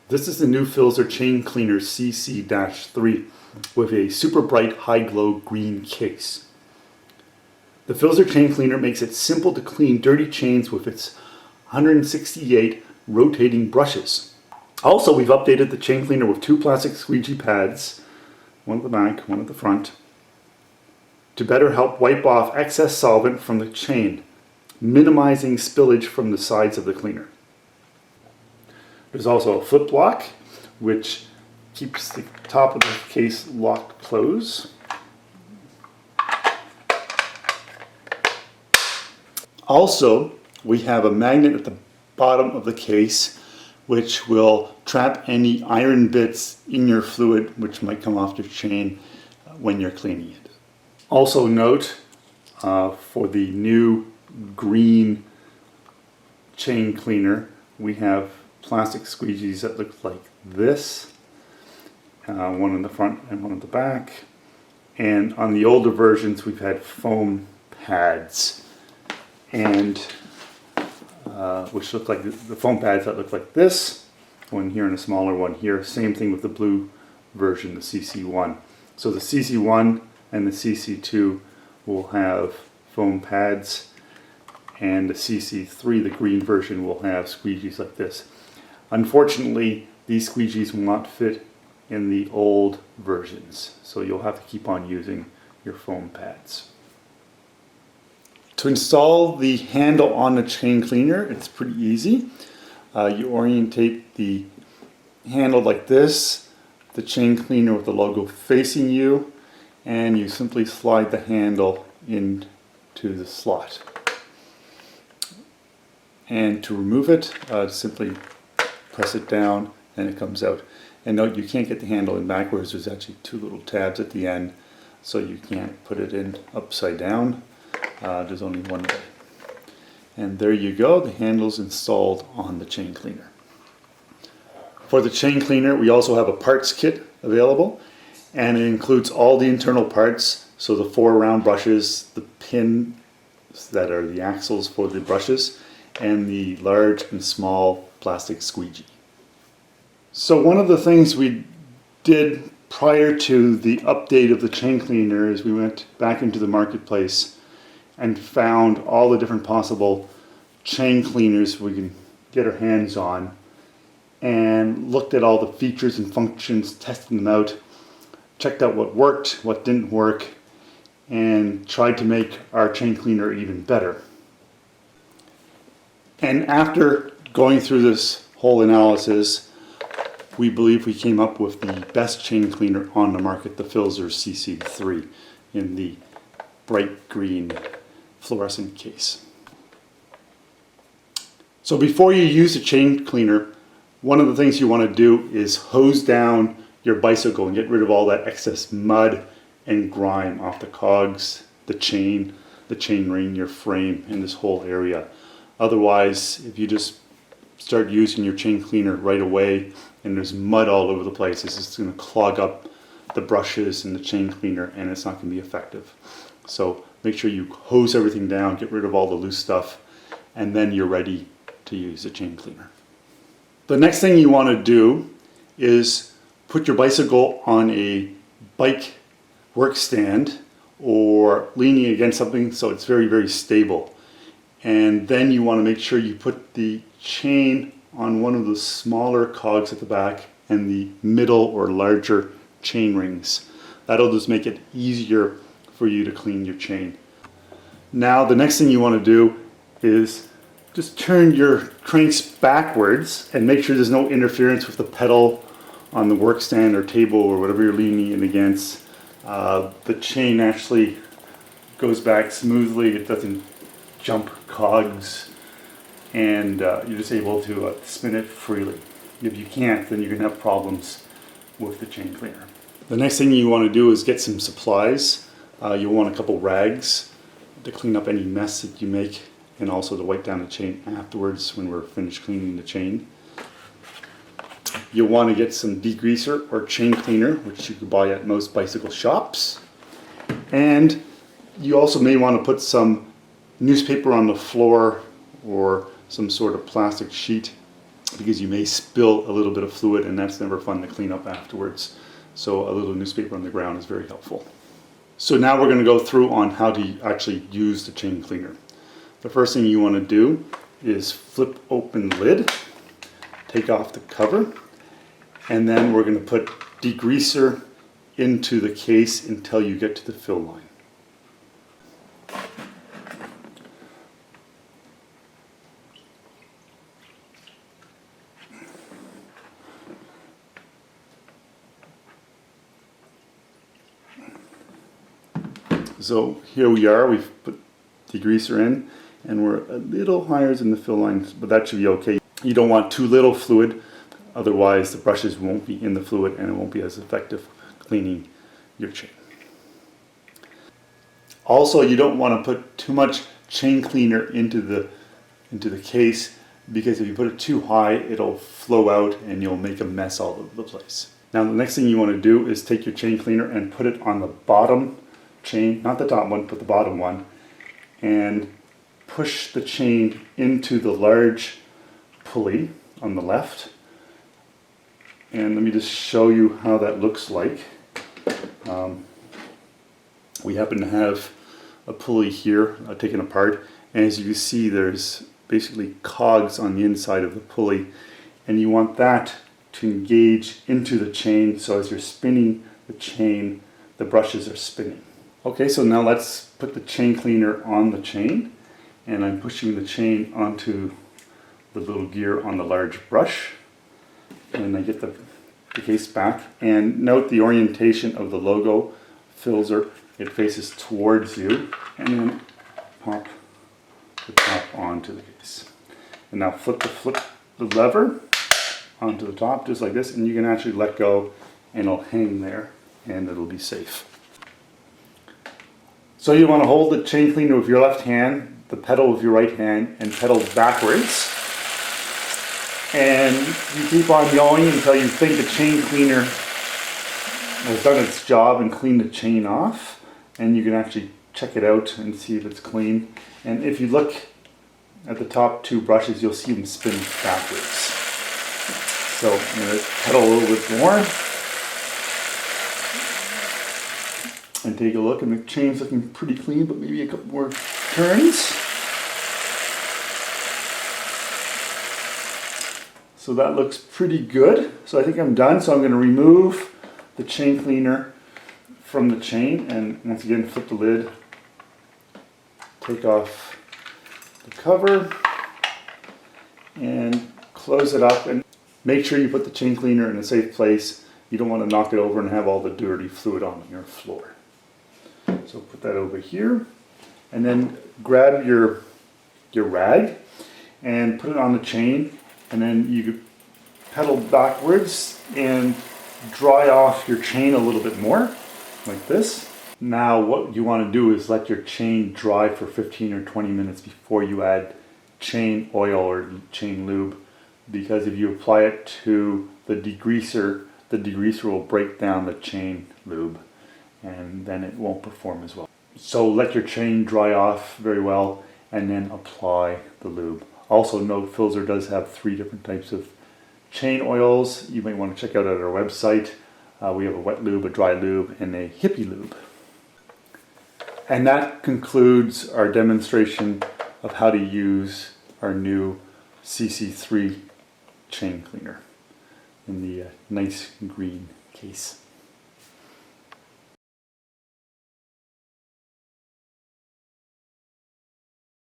This is the new Filzer Chain Cleaner CC-3 with a super bright high glow green case. The Filzer Chain Cleaner makes it simple to clean dirty chains with its 168 rotating brushes. Also, we've updated the chain cleaner with two plastic squeegee pads, one at the back, one at the front, to better help wipe off excess solvent from the chain, minimizing spillage from the sides of the cleaner. There's also a flip lock, which keeps the top of the case locked closed. Also, we have a magnet at the bottom of the case which will trap any iron bits in your fluid which might come off your chain when you're cleaning it. Also note, for the new green chain cleaner, we have plastic squeegees that look like this, one in the front and one at the back. And on the older versions we've had foam pads, and which look like the foam pads that look like this, one here and a smaller one here. Same thing with the blue version, the CC1. So the CC1 and the CC2 will have foam pads, and the CC3, the green version, will have squeegees like this. Unfortunately, these squeegees will not fit in the old versions, so you'll have to keep on using your foam pads. To install the handle on the chain cleaner, it's pretty easy. You orientate the handle like this, the chain cleaner with the logo facing you, and you simply slide the handle into the slot. And to remove it, simply press it down and it comes out. And note, you can't get the handle in backwards. There's actually two little tabs at the end, so you can't put it in upside down. There's only one way. And there you go, the handle's installed on the chain cleaner. For the chain cleaner, we also have a parts kit available, and it includes all the internal parts, so the 4 round brushes, the pins that are the axles for the brushes, and the large and small plastic squeegee. So one of the things we did prior to the update of the chain cleaner is we went back into the marketplace and found all the different possible chain cleaners we can get our hands on, and looked at all the features and functions, tested them out, checked out what worked, what didn't work, and tried to make our chain cleaner even better. And after going through this whole analysis, we believe we came up with the best chain cleaner on the market, the Filzer CC3, in the bright green fluorescent case. So before you use the chain cleaner, one of the things you want to do is hose down your bicycle and get rid of all that excess mud and grime off the cogs, the chain ring, your frame, and this whole area. Otherwise, if you just start using your chain cleaner right away and there's mud all over the place, it's just going to clog up the brushes and the chain cleaner, and it's not going to be effective. So make sure you hose everything down, get rid of all the loose stuff, and then you're ready to use the chain cleaner. The next thing you want to do is put your bicycle on a bike work stand or leaning against something so it's very, very stable. And then you want to make sure you put the chain on one of the smaller cogs at the back and the middle or larger chain rings. That'll just make it easier for you to clean your chain. Now the next thing you want to do is just turn your cranks backwards and make sure there's no interference with the pedal on the work stand or table or whatever you're leaning it against. The chain actually goes back smoothly, it doesn't jump cogs, and you're just able to spin it freely. If you can't, then you're going to have problems with the chain cleaner. The next thing you want to do is get some supplies. You'll want a couple rags to clean up any mess that you make, and also to wipe down the chain afterwards when we're finished cleaning the chain. You'll want to get some degreaser or chain cleaner, which you can buy at most bicycle shops. And you also may want to put some newspaper on the floor or some sort of plastic sheet because you may spill a little bit of fluid, and that's never fun to clean up afterwards. So a little newspaper on the ground is very helpful. So now we're going to go through on how to actually use the chain cleaner. The first thing you want to do is flip open the lid, take off the cover, and then we're going to put degreaser into the case until you get to the fill line. So here we are, we've put degreaser in, and we're a little higher than the fill line, but that should be okay. You don't want too little fluid, otherwise the brushes won't be in the fluid and it won't be as effective cleaning your chain. Also, you don't want to put too much chain cleaner into the case, because if you put it too high, it'll flow out and you'll make a mess all over the place. Now the next thing you want to do is take your chain cleaner and put it on the bottom chain, not the top one, but the bottom one, and push the chain into the large pulley on the left. And let me just show you how that looks like. We happen to have a pulley here taken apart, and as you can see, there's basically cogs on the inside of the pulley, and you want that to engage into the chain, so as you're spinning the chain, the brushes are spinning. Okay, so now let's put the chain cleaner on the chain, and I'm pushing the chain onto the little gear on the large brush, and I get the case back. And note the orientation of the logo, Filzer. It faces towards you, and then pop the top onto the case. And now flip the lever onto the top, just like this, and you can actually let go, and it'll hang there, and it'll be safe. So you want to hold the chain cleaner with your left hand, the pedal with your right hand, and pedal backwards. And you keep on going until you think the chain cleaner has done its job and cleaned the chain off. And you can actually check it out and see if it's clean. And if you look at the top two brushes, you'll see them spin backwards. So I'm going to pedal a little bit more. And take a look, and the chain's looking pretty clean, but maybe a couple more turns. So that looks pretty good. So I think I'm done. So I'm going to remove the chain cleaner from the chain, and once again flip the lid, take off the cover, and close it up, and make sure you put the chain cleaner in a safe place. You don't want to knock it over and have all the dirty fluid on your floor. So put that over here, and then grab your rag and put it on the chain, and then you pedal backwards and dry off your chain a little bit more, like this. Now what you want to do is let your chain dry for 15 or 20 minutes before you add chain oil or chain lube, because if you apply it to the degreaser will break down the chain lube, and then it won't perform as well. So let your chain dry off very well, and then apply the lube. Also note, Filzer does have 3 different types of chain oils you might want to check out at our website. We have a wet lube, a dry lube, and a hippie lube. And that concludes our demonstration of how to use our new CC3 chain cleaner in the nice green case.